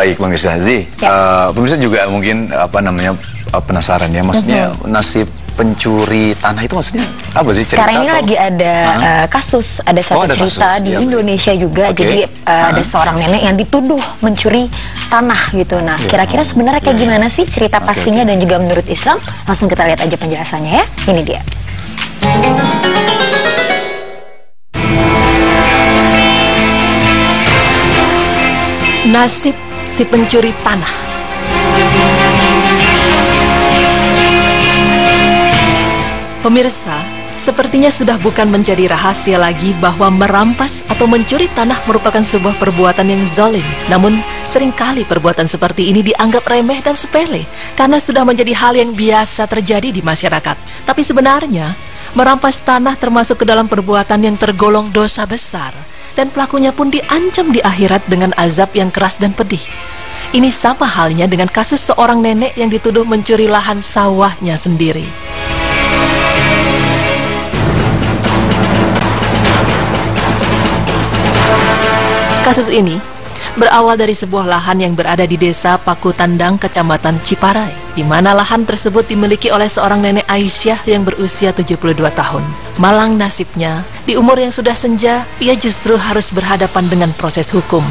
Baik, Bang Zazi. Pemirsa juga mungkin penasaran ya, maksudnya nasib pencuri tanah itu maksudnya apa sih? Cerita sekarang ini lagi ada kasus, ada satu cerita di Indonesia juga. Jadi ada seorang nenek yang dituduh mencuri tanah gitu. Nah, kira-kira sebenarnya kayak gimana sih cerita pastinya dan juga menurut Islam? Langsung kita lihat aja penjelasannya ya. Ini dia. Nasib si pencuri tanah. Pemirsa, sepertinya sudah bukan menjadi rahasia lagi bahwa merampas atau mencuri tanah merupakan sebuah perbuatan yang zalim. Namun, seringkali perbuatan seperti ini dianggap remeh dan sepele karena sudah menjadi hal yang biasa terjadi di masyarakat. Tapi sebenarnya, merampas tanah termasuk ke dalam perbuatan yang tergolong dosa besar. Dan pelakunya pun diancam di akhirat dengan azab yang keras dan pedih. Ini sama halnya dengan kasus seorang nenek yang dituduh mencuri lahan sawahnya sendiri. Kasus ini berawal dari sebuah lahan yang berada di desa Pakutandang, Kecamatan Ciparai, di mana lahan tersebut dimiliki oleh seorang nenek Aisyah yang berusia 72 tahun. Malang nasibnya, di umur yang sudah senja, ia justru harus berhadapan dengan proses hukum.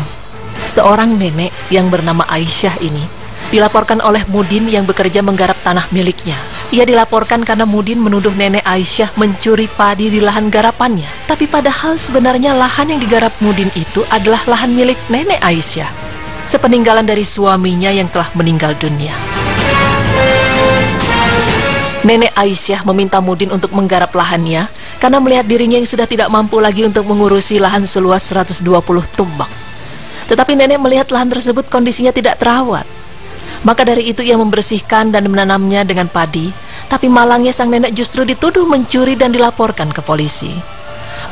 Seorang nenek yang bernama Aisyah ini dilaporkan oleh Mudin yang bekerja menggarap tanah miliknya. Ia dilaporkan karena Mudin menuduh nenek Aisyah mencuri padi di lahan garapannya. Tapi padahal sebenarnya lahan yang digarap Mudin itu adalah lahan milik nenek Aisyah, sepeninggalan dari suaminya yang telah meninggal dunia. Nenek Aisyah meminta Mudin untuk menggarap lahannya karena melihat dirinya yang sudah tidak mampu lagi untuk mengurusi lahan seluas 120 tumbak. Tetapi nenek melihat lahan tersebut kondisinya tidak terawat. Maka dari itu ia membersihkan dan menanamnya dengan padi. Tapi malangnya sang nenek justru dituduh mencuri dan dilaporkan ke polisi.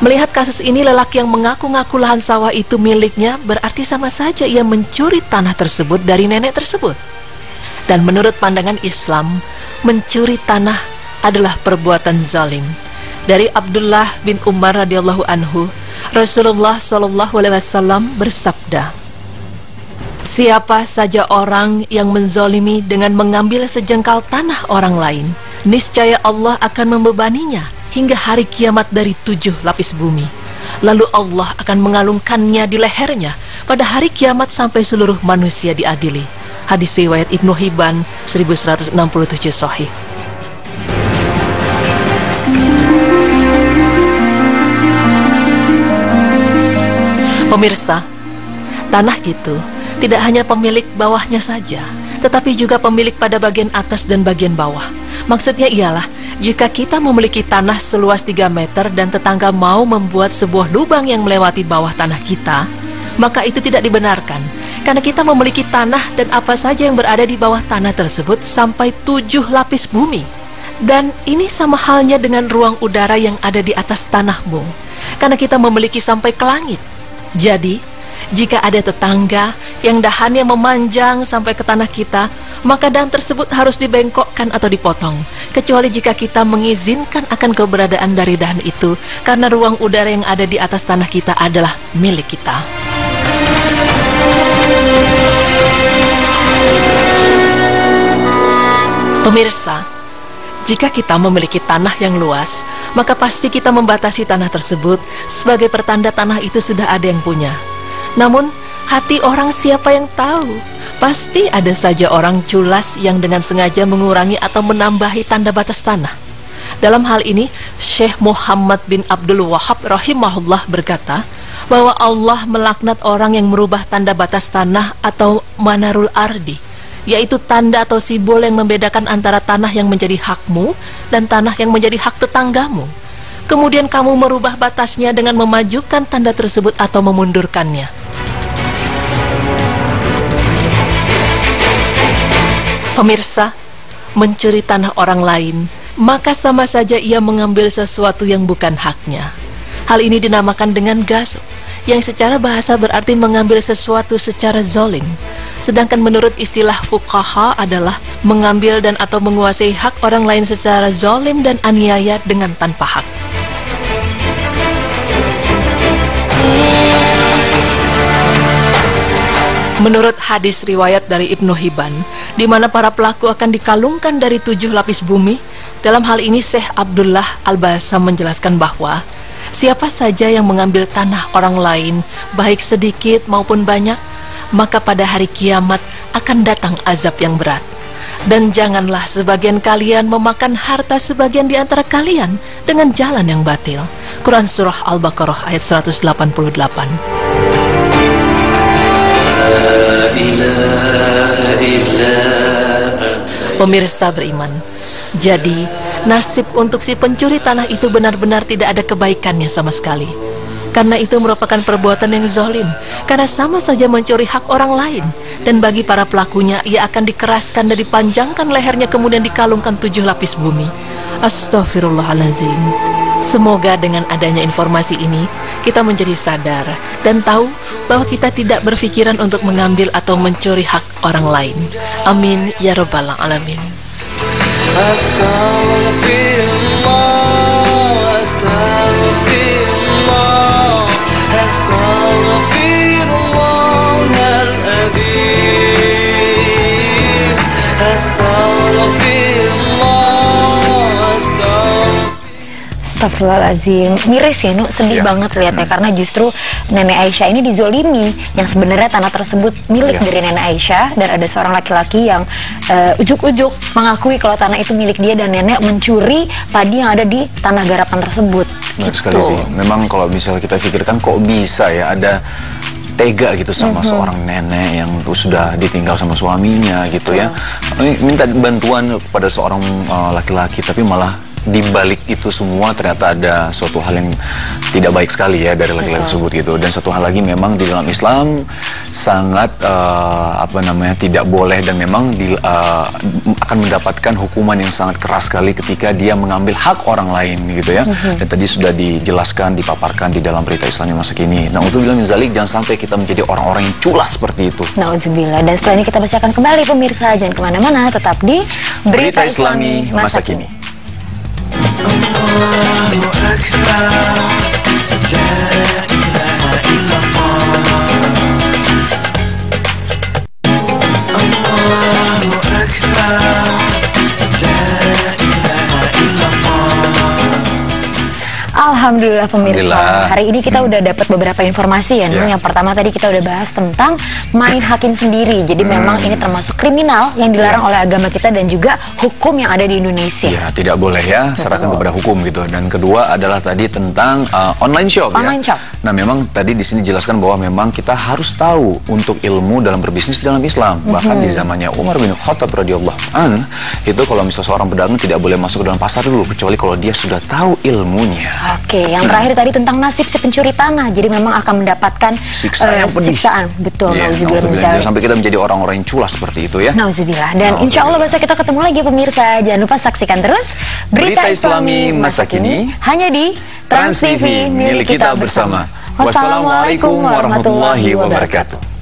Melihat kasus ini, lelaki yang mengaku-ngaku lahan sawah itu miliknya berarti sama saja ia mencuri tanah tersebut dari nenek tersebut. Dan menurut pandangan Islam, mencuri tanah adalah perbuatan zalim. Dari Abdullah bin Umar radhiyallahu anhu, Rasulullah SAW bersabda, "Siapa saja orang yang menzalimi dengan mengambil sejengkal tanah orang lain, niscaya Allah akan membebaninya hingga hari kiamat dari 7 lapis bumi. Lalu Allah akan mengalungkannya di lehernya pada hari kiamat sampai seluruh manusia diadili." Hadis riwayat Ibnu Hibban 1167 sahih. Pemirsa, tanah itu tidak hanya pemilik bawahnya saja, tetapi juga pemilik pada bagian atas dan bagian bawah. Maksudnya ialah, jika kita memiliki tanah seluas 3 meter dan tetangga mau membuat sebuah lubang yang melewati bawah tanah kita, maka itu tidak dibenarkan, karena kita memiliki tanah dan apa saja yang berada di bawah tanah tersebut sampai 7 lapis bumi. Dan ini sama halnya dengan ruang udara yang ada di atas tanahmu, karena kita memiliki sampai ke langit. Jadi, jika ada tetangga yang dahannya memanjang sampai ke tanah kita, maka dahan tersebut harus dibengkokkan atau dipotong, kecuali jika kita mengizinkan akan keberadaan dari dahan itu, karena ruang udara yang ada di atas tanah kita adalah milik kita. Pemirsa, jika kita memiliki tanah yang luas, maka pasti kita membatasi tanah tersebut sebagai pertanda tanah itu sudah ada yang punya. Namun, hati orang siapa yang tahu? Pasti ada saja orang culas yang dengan sengaja mengurangi atau menambahi tanda batas tanah. Dalam hal ini, Syekh Muhammad bin Abdul Wahab rahimahullah berkata bahwa Allah melaknat orang yang merubah tanda batas tanah atau manarul ardi, yaitu tanda atau simbol yang membedakan antara tanah yang menjadi hakmu dan tanah yang menjadi hak tetanggamu. Kemudian kamu merubah batasnya dengan memajukan tanda tersebut atau memundurkannya. Pemirsa, mencuri tanah orang lain, maka sama saja ia mengambil sesuatu yang bukan haknya. Hal ini dinamakan dengan ghasb, yang secara bahasa berarti mengambil sesuatu secara zalim. Sedangkan menurut istilah fuqaha adalah mengambil dan atau menguasai hak orang lain secara zalim dan aniaya dengan tanpa hak. Menurut hadis riwayat dari Ibnu Hibban, di mana para pelaku akan dikalungkan dari 7 lapis bumi, dalam hal ini Syekh Abdullah Al-Bassam menjelaskan bahwa siapa saja yang mengambil tanah orang lain, baik sedikit maupun banyak, maka pada hari kiamat akan datang azab yang berat. Dan janganlah sebagian kalian memakan harta sebagian di antara kalian dengan jalan yang batil. Quran Surah Al-Baqarah ayat 188. Pemirsa beriman, jadi nasib untuk si pencuri tanah itu benar-benar tidak ada kebaikannya sama sekali. Karena itu merupakan perbuatan yang zalim, karena sama saja mencuri hak orang lain. Dan bagi para pelakunya, ia akan dikeraskan dan dipanjangkan lehernya, kemudian dikalungkan 7 lapis bumi. Astaghfirullahaladzim. Semoga dengan adanya informasi ini, kita menjadi sadar dan tahu bahwa kita tidak berpikiran untuk mengambil atau mencuri hak orang lain. Amin ya rabbal alamin. Astagfirullahaladzim, miris ya Nuk, sedih banget lihatnya karena justru Nenek Aisyah ini dizolimi, yang sebenarnya tanah tersebut milik dari Nenek Aisyah, dan ada seorang laki-laki yang ujuk-ujuk mengakui kalau tanah itu milik dia, dan nenek mencuri padi yang ada di tanah garapan tersebut. Benar sekali sih, memang kalau misalnya kita pikirkan kok bisa ya ada tega gitu sama seorang nenek yang sudah ditinggal sama suaminya gitu ya, minta bantuan kepada seorang laki-laki, tapi malah di balik itu semua ternyata ada suatu hal yang tidak baik sekali ya dari laki-laki tersebut gitu. Dan satu hal lagi, memang di dalam Islam sangat tidak boleh, dan memang akan mendapatkan hukuman yang sangat keras sekali ketika dia mengambil hak orang lain gitu ya. Dan tadi sudah dijelaskan, dipaparkan di dalam berita Islamnya masa kini. Na'udzubillah min zalik, jangan sampai kita menjadi orang-orang yang culas seperti itu. Na'udzubillah. Dan setelah ini kita pasti akan kembali pemirsa, jangan kemana-mana, tetap di Berita Islami masa kini. Allahu Akbar, la ilaha illallah. Allahu Akbar, la ilaha illallah. Alhamdulillah pemirsa, hari ini kita udah dapat beberapa informasi ya. Yang pertama tadi kita udah bahas tentang main hakim sendiri. Jadi memang ini termasuk kriminal yang dilarang oleh agama kita dan juga hukum yang ada di Indonesia. Ya, tidak boleh ya, serahkan kepada hukum gitu. Dan kedua adalah tadi tentang online shop ya. Nah, memang tadi di sini jelaskan bahwa memang kita harus tahu untuk ilmu dalam berbisnis dalam Islam. Bahkan di zamannya Umar bin Khattab radhiyallahu anhu, itu kalau misalnya seorang pedagang tidak boleh masuk ke dalam pasar dulu kecuali kalau dia sudah tahu ilmunya. Oke, yang terakhir tadi tentang nasib si pencuri tanah. Jadi memang akan mendapatkan siksaan. Betul, nauzubillah. Sampai kita menjadi orang-orang yang culas seperti itu ya. Nauzubillah. Dan insya Allah besok kita ketemu lagi pemirsa. Jangan lupa saksikan terus Berita Islami masa kini hanya di Trans TV, milik kita bersama. Wassalamualaikum warahmatullahi wabarakatuh.